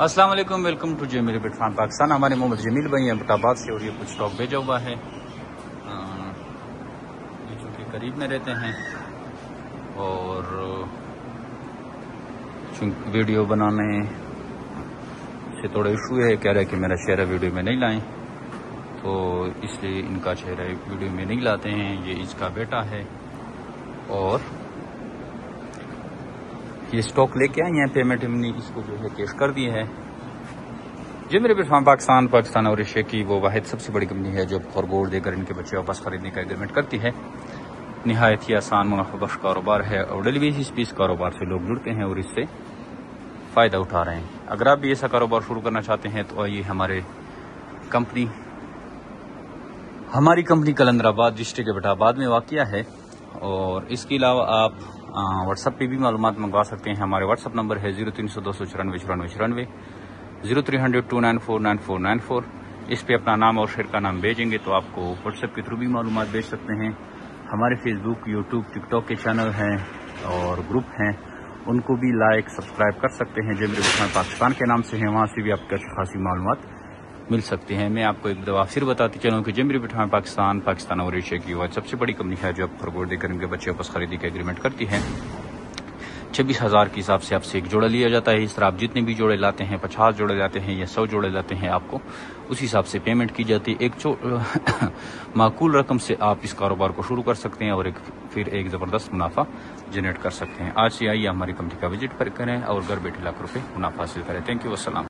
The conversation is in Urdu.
السلام علیکم، welcome to Jamil Butt farm Pakistan. ہمارے محمد جمیل بھائی ہیں بٹ آباد سے، اور یہ کچھ اسٹاک بھیجا ہوا ہے۔ یہ چونکہ قریب میں رہتے ہیں اور ویڈیو بنانے سے تھوڑا ایشو ہے، کہہ رہے کہ میرا چہرہ ویڈیو میں نہیں لائیں، تو اس لیے ان کا چہرہ ویڈیو میں نہیں لاتے ہیں۔ یہ اس کا بیٹا ہے اور یہ اسٹاک لے کے آئے ہیں، پیمنٹ ہم نے اس کو جو ہے کیش کر دی ہے۔ جمیل بٹ فارم پاکستان اور ایشیا کی وہ واحد سب سے بڑی کمپنی ہے جو خرگوش دے کر ان کے بچے واپس خریدنے کا ایگریمنٹ کرتی ہے۔ نہایت ہی آسان منافع بخش کاروبار ہے اور ڈیلی بیسس پہ اس کاروبار سے لوگ جڑتے ہیں اور اس سے فائدہ اٹھا رہے ہیں۔ اگر آپ بھی ایسا کاروبار شروع کرنا چاہتے ہیں تو آئیے ہماری کمپنی کلندر آباد ڈسٹرکٹ کے بٹ آباد میں واقع ہے، اور اس کے علاوہ آپ واٹس ایپ پہ بھی معلومات منگوا سکتے ہیں۔ ہمارے واٹس ایپ نمبر ہے 0300 294 94 0300 294 9494۔ اس پہ اپنا نام اور شہر کا نام بھیجیں گے تو آپ کو واٹس ایپ کے تھرو بھی معلومات بھیج سکتے ہیں۔ ہمارے فیس بک، یوٹیوب، ٹک ٹاک کے چینل ہیں اور گروپ ہیں، ان کو بھی لائک سبسکرائب کر سکتے ہیں۔ جمیل بٹ فارم پاکستان کے نام سے ہیں، وہاں سے بھی آپ کو اچھی خاصی معلومات مل سکتی ہیں۔ میں آپ کو ایک دفعہ پھر بتاتی چلوں کہ جمیل بٹ فارم پاکستان اور ایشیا کی وہ سب سے بڑی کمپنی ہے جو اب خرگوش دے کر ان کے بچے واپس خریدی کا ایگریمنٹ کرتی ہے۔ 26,000 کے حساب سے آپ سے ایک جوڑا لیا جاتا ہے۔ اس طرح آپ جتنے بھی جوڑے لاتے ہیں، 50 جوڑے لاتے ہیں یا 100 جوڑے لاتے ہیں، آپ کو اسی حساب سے پیمنٹ کی جاتی ہے۔ ایک معقول رقم سے آپ اس کاروبار کو شروع کر سکتے ہیں اور پھر ایک زبردست منافع جنریٹ کر سکتے ہیں۔ آج سے آئیے ہماری کمپنی کا وزٹ کریں اور گھر بیٹھے لاکھ روپے منافع حاصل کریں۔ تھینک یو، السلام۔